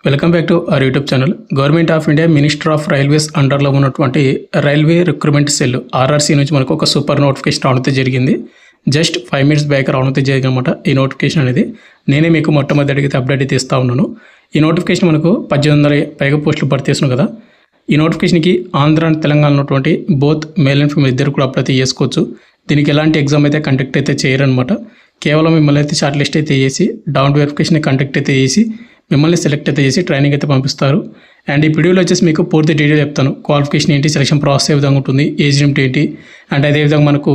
Welcome back to our YouTube channel. Government of India minister of railways అండర్లో ఉన్నటువంటి railway recruitment cell RRC నుంచి మనకు ఒక super notification రావడం జరిగింది. జస్ట్ 5 minutes బ్యాక్ రావడం జరిగింది అనమాట. ఈ నోటిఫికేషన్ అనేది నేనే మీకు మొట్టమొదటిగా అప్డేట్ అయితే ఇస్తూ ఉన్నాను. ఈ నోటిఫికేషన్ మనకు 1800 పైగా పోస్టులు భర్తీ చేస్తున్నాం కదా. ఈ నోటిఫికేషన్కి ఆంధ్ర అండ్ తెలంగాణ ఉన్నటువంటి బోత్ మేల్ అండ్ ఫీమేల్ ఇద్దరు కూడా అప్లై అయితే చేసుకోవచ్చు. దీనికి ఎలాంటి ఎగ్జామ్ అయితే కండక్ట్ అయితే చేయరనమాట. కేవలం మిమ్మల్ని అయితే షార్ట్ లిస్ట్ అయితే చేసి డౌన్ వెరిఫికేషన్ కండక్ట్ అయితే చేసి మిమ్మల్ని సెలెక్ట్ అయితే చేసి ట్రైనింగ్ అయితే పంపిస్తారు. అండ్ ఈ వీడియోలో వచ్చేసి మీకు పూర్తి డీటెయిల్ చెప్తాను. క్వాలిఫికేషన్ ఏంటి, సెలక్షన్ ప్రాసెస్ ఏ విధంగా ఉంటుంది, ఏజ్ లిమిట్ ఏంటి, అండ్ అదేవిధంగా మనకు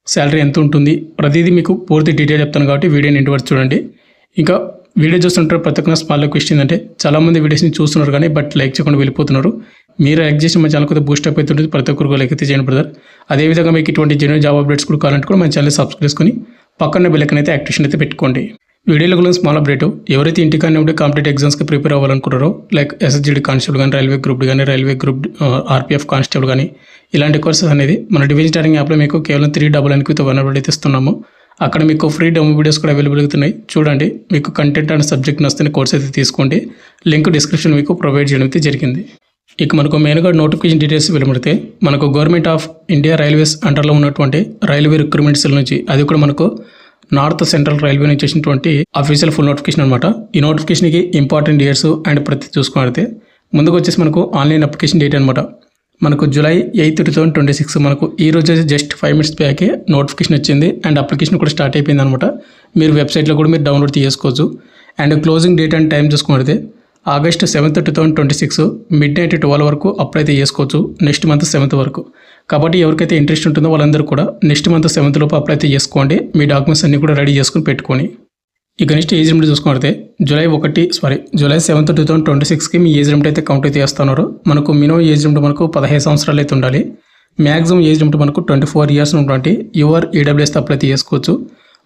శాలరీ ఎంత ఉంటుంది, ప్రతిదీ మీకు పూర్తి డీటెయిల్ చెప్తాను. కాబట్టి వీడియోని ఇంటి వరకు చూడండి. ఇంకా వీడియో చూస్తుంటారు ప్రతి ఒక్క స్మాల్ క్వశ్చన్ ఏంటంటే చాలామంది వీడియోస్ని చూస్తున్నారు కానీ బట్ లైక్ చేయకుండా వెళ్ళిపోతున్నారు. మీరు లైక్ చేసి మన ఛానల్ కొద్దిగా బూస్టప్ అవుతుంటుంది. ప్రతి ఒక్కరికి లైక్ అయితే చేయండి బ్రదర్. అదేవిధంగా మీకు ఇటువంటి జెన్యూన్ జాబ్ అప్డేట్స్ కూడా కావాలంటే కూడా మన ఛానల్ సబ్స్క్రైబ్ చేసుకొని పక్కన బెల్ ఐకాన్ అయితే యాక్టివేషన్ అయితే పెట్టుకోండి. వీడియోలో కూడా స్మాల్ అప్డేట్, ఎవరైతే ఇంటికానే ఉంటే కాంపిటేటివ్ ఎగ్జామ్స్కి ప్రిపేర్ అవ్వాలనుకుంటారో లైక్ ఎస్ఎస్జిడి కానిస్టేబుల్ కానీ, రైల్వే గ్రూప్ కానీ, రైల్వే గ్రూప్ ఆర్పిఎఫ్ కానిస్టేబుల్ కానీ ఇలాంటి కోర్సెస్ అనేది మన డివిజన్ టైరింగ్ యాప్లో మీకు కేవలం 399 అయితే ఇస్తున్నాము. అక్కడ మీకు ఫ్రీ డెమో వీడియోస్ కూడా అవైలబుల్ అవుతున్నాయి. చూడండి, మీకు కంటెంట్ అండ్ సబ్జెక్ట్ నచ్చితే కోర్స్ అయితే తీసుకోండి. లింక్ డిస్క్రిప్షన్ మీకు ప్రొవైడ్ చేయడం అయితే జరిగింది. ఇక మనకు మెయిన్గా నోటిఫికేషన్ డీటెయిల్స్ వెళ్ళబడితే మనకు గవర్నమెంట్ ఆఫ్ ఇండియా రైల్వేస్ అండర్లో ఉన్నటువంటి రైల్వే రిక్రూట్మెంట్ సెల్ నుంచి, అది కూడా మనకు నార్త్ సెంట్రల్ రైల్వే నుంచి వచ్చినటువంటి అఫీషియల్ ఫుల్ నోటిఫికేషన్ అనమాట. ఈ నోటిఫికేషన్కి ఇంపార్టెంట్ డేట్స్ అండ్ ప్రతి చూసుకుంటే ముందుకు వచ్చేసి మనకు ఆన్లైన్ అప్లికేషన్ డేట్ అనమాట. మనకు July 8, 2026 మనకు ఈ రోజు జస్ట్ 5 minutes బ్యాకే నోటిఫికేషన్ వచ్చింది అండ్ అప్లికేషన్ కూడా స్టార్ట్ అయిపోయింది అనమాట. మీరు వెబ్సైట్లో కూడా మీరు డౌన్లోడ్ చేసుకోవచ్చు. And closing date and time చూసుకుంటే August 7, 2026 midnight 12 వరకు అప్లై అయితే చేసుకోవచ్చు. నెక్స్ట్ మంత్ 7th వరకు. కాబట్టి ఎవరికైతే ఇంట్రెస్ట్ ఉంటుందో వాళ్ళందరూ కూడా నెక్స్ట్ మంత్ 7th లోపు అప్లై అయితే చేసుకోండి. మీ డాక్యుమెంట్స్ అన్నీ కూడా రెడీ చేసుకుని పెట్టుకొని. ఇక నెక్స్ట్ ఏజ్ లిమిట్ చూసుకుంటే July 7, 2026కి మీ ఏజ్ లిమిట్ అయితే కౌంట్ అయితే చేస్తున్నారు. మనకు మినిమం ఏజ్ లిమిట్ మనకు 15 సంవత్సరాలు అయితే ఉండాలి. మ్యాక్సిమం ఏజ్ లిమిట్ మనకు 24 years ఉన్నటువంటి యువర్ ఈడబ్ల్యూఎస్ అప్లై అయితే చేసుకోవచ్చు.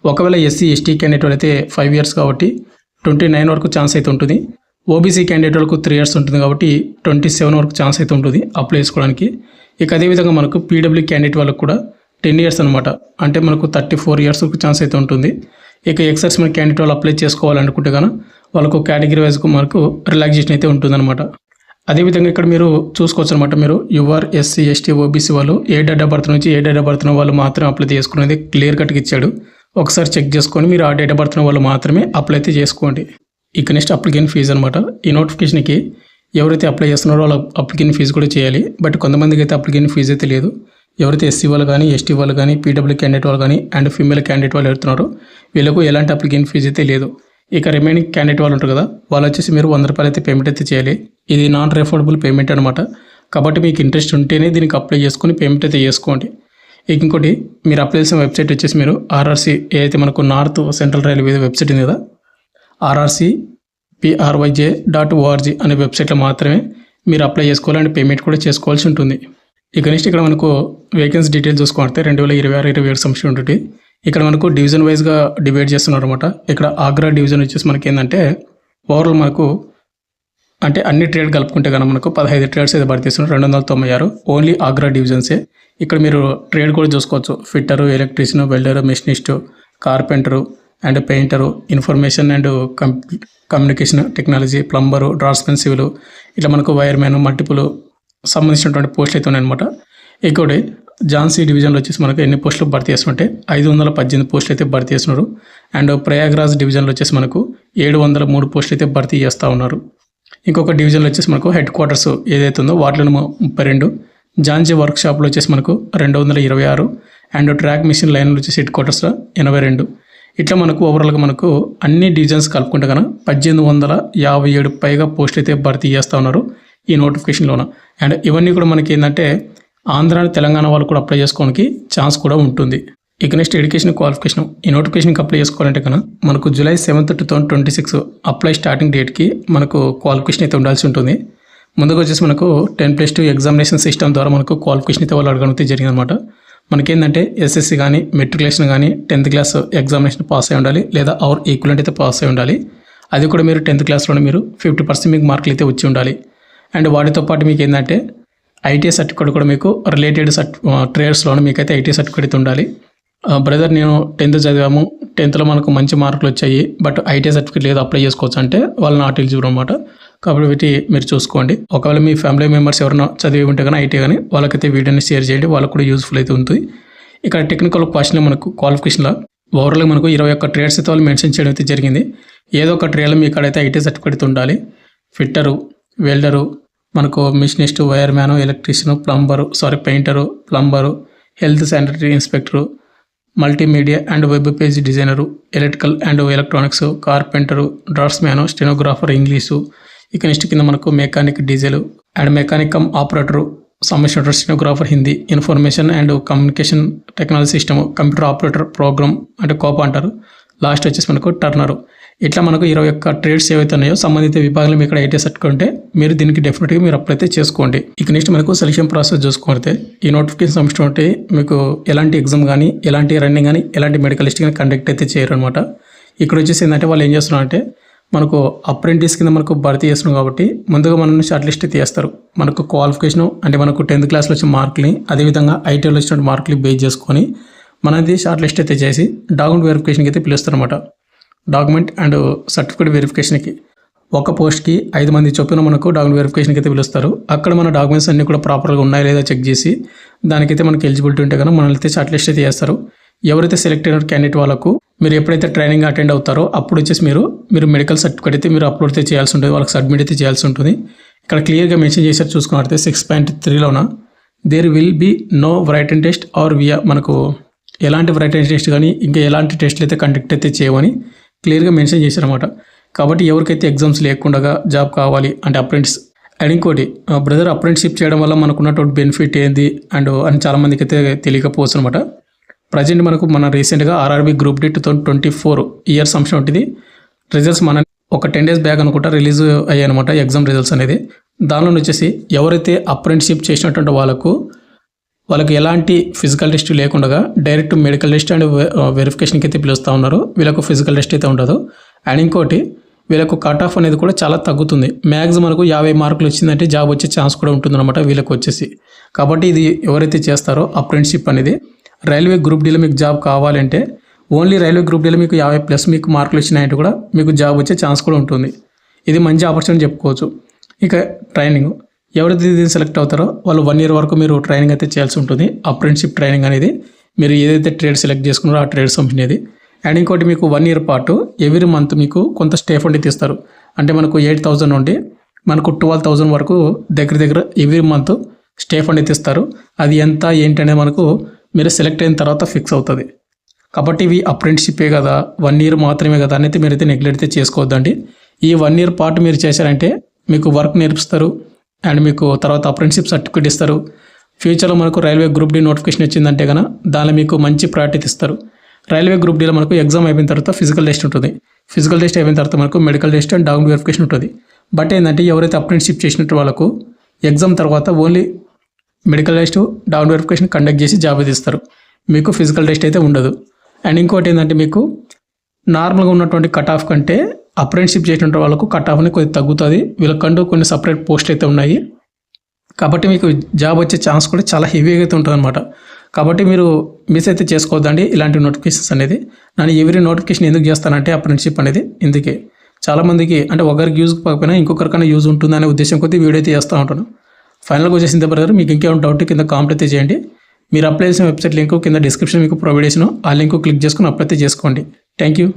ఒకవేళ SC ST క్యాండిడేట్ అయితే 5 years కాబట్టి 29 వరకు ఛాన్స్ అయితే ఉంటుంది. ఓబీసీ క్యాండిడేట్ వాళ్ళకు 3 years ఉంటుంది కాబట్టి 27 వరకు ఛాన్స్ అయితే ఉంటుంది అప్లై చేసుకోవడానికి. ఇక అదేవిధంగా మనకు పీడబ్ల్యూ క్యాండిడేట్ వాళ్ళకు కూడా 10 years అనమాట. అంటే మనకు 34 years వరకు ఛాన్స్ అయితే ఉంటుంది. ఇక ఎక్సర్సైజ్ క్యాండిడేట్ వాళ్ళు అప్లై చేసుకోవాలనుకుంటే కనుక వాళ్ళకు కేటగిరీ వైజ్కు మనకు రిలాక్సేషన్ అయితే ఉంటుందన్నమాట. అదేవిధంగా ఇక్కడ మీరు చూసుకోవచ్చు అనమాట. మీరు యువర్ SC ST ఓబీసీ వాళ్ళు ఏ డేట్ ఆఫ్ బర్త్ నుంచి ఏ డేట్ ఆఫ్ బర్త్ వాళ్ళు మాత్రమే అప్లై చేసుకునేది క్లియర్ కట్గా ఇచ్చాడు. ఒకసారి చెక్ చేసుకొని మీరు ఆ డేట్ ఆఫ్ బర్త్ వాళ్ళు మాత్రమే అప్లై అయితే చేసుకోండి. ఇక నెక్స్ట్ అప్లికేషన్ ఫీజు అనమాట. ఈ నోటిఫికేషన్కి ఎవరైతే అప్లై చేస్తున్నారో వాళ్ళ అప్లికేషన్ ఫీజు కూడా చేయాలి. బట్ కొంతమందికి అయితే అప్లికేషన్ ఫీజు అయితే లేదు. ఎవరైతే SC వాళ్ళు కానీ, ST వాళ్ళు కానీ, పీడబ్ల్యూ క్యాండిడేట్ వాళ్ళు కానీ అండ్ ఫీమేల్ క్యాండిడేట్ వాళ్ళు వెళ్తున్నారో వీళ్ళకు ఎలాంటి అప్లికేషన్ ఫీజు అయితే లేదు. ఇక రిమైనింగ్ క్యాండిడేట్ వాళ్ళు ఉంటారు కదా, వాళ్ళు వచ్చేసి మీరు 100 రూపాయలు అయితే పేమెంట్ అయితే చేయాలి. ఇది నాన్ రిఫండబుల్ పేమెంట్ అనమాట. కాబట్టి మీకు ఇంట్రెస్ట్ ఉంటేనే దీనికి అప్లై చేసుకుని పేమెంట్ అయితే చేసుకోండి. ఇక ఇంకోటి, మీరు అప్లై చేసిన వెబ్సైట్ వచ్చేసి మీరు ఆర్ఆర్సీ ఏదైతే మనకు నార్త్ సెంట్రల్ రైల్వే వెబ్సైట్ ఉంది కదా, rrcpryj.org అనే వెబ్సైట్లో మాత్రమే మీరు అప్లై చేసుకోవాలి అండ్ పేమెంట్ కూడా చేసుకోవాల్సి ఉంటుంది. ఇక నెక్స్ట్ ఇక్కడ మనకు వేకెన్సీ డీటెయిల్స్ చూసుకుంటే 2026-27 సంవత్సరం ఉంటుంది. ఇక్కడ మనకు డివిజన్ వైజ్గా డివైడ్ చేస్తున్నారు అనమాట. ఇక్కడ ఆగ్రా డివిజన్ వచ్చేసి మనకి ఏంటంటే ఓవరాల్ మనకు అంటే అన్ని ట్రేడ్ కలుపుకుంటే కనుక మనకు 15 ట్రేడ్స్ అయితే భర్తీ చేస్తున్నారు. 296 ఓన్లీ ఆగ్రా డివిజన్సే. ఇక్కడ మీరు ట్రేడ్ కూడా చూసుకోవచ్చు. Fitter, electrician, welder, machinist, carpenter and painter, information and communication technology, plumber, draftsmen, civil, ఇట్లా మనకు వైర్మెన్ మల్టిపుల్ సంబంధించినటువంటి పోస్టులు అయితే ఉన్నాయన్నమాట. ఇంకోటి ఝాన్సీ డివిజన్లో వచ్చేసి మనకు ఎన్ని పోస్టులు భర్తీ చేస్తుంటే 518 పోస్టులు అయితే భర్తీ చేస్తున్నారు. అండ్ ప్రయాగ్రాజ్ డివిజన్లో వచ్చేసి మనకు 703 పోస్టులు అయితే భర్తీ చేస్తూ ఉన్నారు. ఇంకొక డివిజన్లో వచ్చేసి మనకు హెడ్ క్వార్టర్స్ ఏదైతే ఉందో వాటిలో 32, ఝాన్సీ వర్క్షాప్లో వచ్చేసి మనకు 226 అండ్ ట్రాక్ మిషన్ లైన్లో వచ్చేసి హెడ్ క్వార్టర్స్లో 82. ఇట్లా మనకు ఓవరాల్గా మనకు అన్ని డివిజన్స్ కలుపుకుంటే కనుక 1857 పైగా పోస్టులు అయితే భర్తీ చేస్తూ ఉన్నారు ఈ నోటిఫికేషన్లోన. అండ్ ఇవన్నీ కూడా మనకి ఏంటంటే ఆంధ్ర తెలంగాణ వాళ్ళు కూడా అప్లై చేసుకోవడానికి ఛాన్స్ కూడా ఉంటుంది. ఇక నెక్స్ట్ ఎడ్యుకేషన్ క్వాలిఫికేషన్. ఈ నోటిఫికేషన్కి అప్లై చేసుకోవాలంటే కనుక మనకు July 7, 2026 అప్లై స్టార్టింగ్ డేట్కి మనకు క్వాలిఫికేషన్ అయితే ఉండాల్సి ఉంటుంది. ముందుగా వచ్చేసి మనకు 10+2 ఎగ్జామినేషన్ సిస్టమ్ ద్వారా మనకు క్వాలిఫికేషన్ అయితే వాళ్ళు అడగడం జరిగింది అనమాట. మనకేంటంటే SSC కానీ, మెట్రికులేషన్ కానీ 10th క్లాస్ ఎగ్జామినేషన్ పాస్ అయి ఉండాలి, లేదా అవర్ ఈక్వలెంట్ అయితే పాస్ అయి ఉండాలి. అది కూడా మీరు 10th క్లాస్లోనే మీరు 50% మీకు మార్కులు అయితే వచ్చి ఉండాలి. అండ్ వాటితో పాటు మీకు ఏంటంటే ITI సర్టిఫికేట్ కూడా మీకు రిలేటెడ్ ట్రేడ్స్లోనే మీకైతే ITI సర్టిఫికేట్ ఉండాలి. బ్రదర్ నేను 10th చదివాము, 10thలో మనకు మంచి మార్కులు వచ్చాయి, బట్ ITI సర్టిఫికేట్ లేదు అప్లై చేసుకోవచ్చు అంటే వాళ్ళు నాట్ ఎలిజిబుల్ అనమాట. కాబట్టి వీటి మీరు చూసుకోండి. ఒకవేళ మీ ఫ్యామిలీ మెంబర్స్ ఎవరైనా చదివి ఉంటే కానీ ఐటీ కానీ వాళ్ళకైతే వీడియోని షేర్ చేయండి, వాళ్ళకు కూడా యూస్ఫుల్ అయితే ఉంటుంది. ఇక్కడ టెక్నికల్ క్వశ్చన్ మనకు క్వాలిఫికేషన్లో ఓవరాల్గా మనకు 21 ట్రేడ్స్ అయితే వాళ్ళు మెన్షన్ చేయడం అయితే జరిగింది. ఏదో ఒక ట్రేడ్లో మీ కాడైతే ఐటీ సర్టిఫికేట్ ఉండాలి. ఫిట్టరు, వెల్డరు, మనకు machinist, wireman, electrician, painter, plumber, health sanitary inspector, multimedia and web page designer, electrical and electronics, carpenter, draftsman, stenographer English. ఇక నెక్స్ట్ కింద మనకు mechanic diesel and mechanic cum operator, సంబంధించిన stenographer Hindi, information and communication technology system, computer operator program అంటే COPA అంటారు. Last వచ్చేసి మనకు turner. ఇట్లా మనకు 21 ట్రేడ్స్ ఏవైతే ఉన్నాయో సంబంధిత విభాగంలో మీ ఇక్కడ ఐటీ సర్టిఫికేట్ ఉంటే మీరు దీనికి డెఫినెట్గా మీరు అప్లై అయితే చేసుకోండి. ఇక నెక్స్ట్ మనకు సెలక్షన్ ప్రాసెస్ చూసుకుంటే ఈ నోటిఫికేషన్ సంబంధించి ఉంటే మీకు ఎలాంటి ఎగ్జామ్ కానీ, ఎలాంటి రన్నింగ్ కానీ, ఎలాంటి మెడికల్ లిస్ట్ కానీ కండక్ట్ అయితే చేయరు అనమాట. ఇక్కడ వచ్చేసి ఏంటంటే వాళ్ళు ఏం చేస్తున్నారంటే మనకు అప్రెంటిస్ కింద మనకు భర్తీ చేస్తున్నాం కాబట్టి ముందుగా మనల్ని షార్ట్ లిస్ట్ అయితే చేస్తారు. మనకు క్వాలిఫికేషన్ అంటే మనకు 10th క్లాస్లో వచ్చిన మార్కులని, అదేవిధంగా ఐటీలో వచ్చిన మార్కులు బేస్ చేసుకొని మనది షార్ట్ లిస్ట్ అయితే చేసి డాక్యుమెంట్ వెరిఫికేషన్కి అయితే పిలుస్తారు అనమాట. డాక్యుమెంట్ అండ్ సర్టిఫికేట్ వెరిఫికేషన్కి ఒక పోస్ట్కి 5 మంది చొప్పున మనకు డాక్యుమెంట్ వెరిఫికేషన్కి అయితే పిలుస్తారు. అక్కడ మన డాక్యుమెంట్స్ అన్నీ కూడా ప్రాపర్గా ఉన్నాయా లేదా చెక్ చేసి దానికైతే మనకి ఎలిజిబిలిటీ ఉంటే కనుక మనల్ని అయితే షార్ట్ లిస్ట్ అయితే చేస్తారు. ఎవరైతే సెలెక్ట్ అయిన క్యాండిడేట్ వాళ్ళకు మీరు ఎప్పుడైతే ట్రైనింగ్ అటెండ్ అవుతారో అప్పుడు వచ్చేసి మీరు మెడికల్ సర్టిఫికేట్ అయితే మీరు అప్లోడ్ అయితే చేయాల్సి ఉంటుంది, వాళ్ళకి సబ్మిట్ అయితే చేయాల్సి ఉంటుంది. ఇక్కడ క్లియర్గా మెన్షన్ చేశారు చూసుకున్నట్లయితే 6.3లోన there will be no written test or viva, మనకు ఎలాంటి రైటన్ టెస్ట్ కానీ ఇంకా ఎలాంటి టెస్ట్లు అయితే కండక్ట్ అయితే చేయమని క్లియర్గా మెన్షన్ చేశారన్నమాట. కాబట్టి ఎవరికైతే ఎగ్జామ్స్ లేకుండా జాబ్ కావాలి అంటే అప్రెంటిస్ అండ్ ఇంకోటి బ్రదర్ అప్రెంటిషిప్ చేయడం వల్ల మనకున్నటువంటి బెనిఫిట్ ఏంది అండ్ అని చాలామందికి అయితే తెలియకపోవచ్చు అనమాట. ప్రజెంట్ మన రీసెంట్గా ఆర్ఆర్బీ గ్రూప్ డి 2024 ఇయర్స్ అంశం ఉంటుంది. రిజల్ట్స్ ఒక 10 days బ్యాక్ అనుకుంటా రిలీజ్ అయ్యాయన్నమాట ఎగ్జామ్ రిజల్ట్స్ అనేది. దానిలో వచ్చేసి ఎవరైతే అప్రెంటిషిప్ చేసినటువంటి వాళ్ళకి ఎలాంటి ఫిజికల్ టెస్ట్ లేకుండా డైరెక్ట్ మెడికల్ టెస్ట్ అండ్ వెరిఫికేషన్కి అయితే పిలుస్తూ ఉన్నారు. వీళ్ళకు ఫిజికల్ టెస్ట్ అయితే ఉండదు. అండ్ ఇంకోటి వీళ్ళకు కట్ ఆఫ్ అనేది కూడా చాలా తగ్గుతుంది. మ్యాక్సిమం మనకు 50 మార్కులు వచ్చిందంటే జాబ్ వచ్చే ఛాన్స్ కూడా ఉంటుందన్నమాట వీళ్ళకి వచ్చేసి. కాబట్టి ఇది ఎవరైతే చేస్తారో అప్రెంటిషిప్ అనేది రైల్వే గ్రూప్ డీలో మీకు జాబ్ కావాలంటే ఓన్లీ రైల్వే గ్రూప్ డీలో మీకు 50+ మీకు మార్కులు వచ్చినాయంటే కూడా మీకు జాబ్ వచ్చే ఛాన్స్ కూడా ఉంటుంది. ఇది మంచి ఆపర్చునిటీ చెప్పుకోవచ్చు. ఇక ట్రైనింగ్ ఎవరైతే దీన్ని సెలెక్ట్ అవుతారో వాళ్ళు 1 year వరకు మీరు ట్రైనింగ్ అయితే చేయాల్సి ఉంటుంది. అప్రెంటిషిప్ ట్రైనింగ్ అనేది మీరు ఏదైతే ట్రేడ్ సెలెక్ట్ చేసుకున్నారో ఆ ట్రేడ్ సంబంధించినది. అండ్ ఇంకోటి మీకు 1 year పాటు ఎవ్రీ మంత్ మీకు కొంత స్టే ఫండ్ అయితే ఇస్తారు. అంటే మనకు 8,000 నుండి మనకు 12,000 వరకు దగ్గర ఎవ్రీ మంత్ స్టే ఫండ్ అయితే ఇస్తారు. అది ఎంత ఏంటి అనేది మనకు మీరు సెలెక్ట్ అయిన తర్వాత ఫిక్స్ అవుతుంది. కాబట్టి ఇవి అప్రెంటిషిప్పే కదా, 1 year మాత్రమే కదా అనేది మీరైతే నెగ్లెక్ట్ అయితే చేసుకోవద్దండి. ఈ 1 year పాటు మీరు చేశారంటే మీకు వర్క్ నేర్పిస్తారు అండ్ మీకు తర్వాత అప్రెంటిషిప్ సర్టిఫికేట్ ఇస్తారు. ఫ్యూచర్లో మనకు రైల్వే గ్రూప్ డి నోటిఫికేషన్ వచ్చిందంటే కనుక దానిలో మీకు మంచి ప్రయారిటీ ఇస్తారు. రైల్వే గ్రూప్ డీలో మనకు ఎగ్జామ్ అయిపోయిన తర్వాత ఫిజికల్ టెస్ట్ ఉంటుంది. ఫిజికల్ టెస్ట్ అయిపోయిన తర్వాత మనకు medical test and document verification ఉంటుంది. బట్ ఏంటంటే ఎవరైతే అప్రెంటిషిప్ చేసినట్టు వాళ్ళకు ఎగ్జామ్ తర్వాత only medical test document verification conduct చేసి జాబ్ అయితే ఇస్తారు. మీకు ఫిజికల్ టెస్ట్ అయితే ఉండదు. అండ్ ఇంకోటి ఏంటంటే మీకు నార్మల్గా ఉన్నటువంటి కట్ ఆఫ్ కంటే అప్రెంటిషిప్ చేసినటువంటి వాళ్ళకు కట్ ఆఫ్ని కొద్దిగా తగ్గుతుంది. వీళ్ళకంటూ కొన్ని సపరేట్ పోస్టులు అయితే ఉన్నాయి. కాబట్టి మీకు జాబ్ వచ్చే ఛాన్స్ కూడా చాలా హెవీగా అయితే ఉంటుంది అనమాట. కాబట్టి మీరు మిస్ అయితే చేసుకోవద్దండి ఇలాంటి నోటిఫికేషన్స్ అనేది. నేను ఎవరీ నోటిఫికేషన్ ఎందుకు చేస్తానంటే అప్రెంటిషిప్ అనేది ఇందుకే చాలామందికి అంటే ఒకరికి యూజ్ కాకపోయినా ఇంకొకరికైనా యూజ్ ఉంటుందనే ఉద్దేశం కొద్దీ వీడియో అయితే చేస్తూ ఉంటాను. ఫైనల్గా వచ్చేసింది బ్రదర్, మీకు ఇంకేమైనా డౌట్ కింద కామెంట్ అయితే చేయండి. మీరు అప్లై చేసిన వెబ్సైట్ లింక్ కింద డిస్క్రిప్షన్ మీకు ప్రొవైడ్ చేసిన ఆ లింక్ క్లిక్ చేసుకుని అప్లై అయితే చేసుకోండి. Thank you.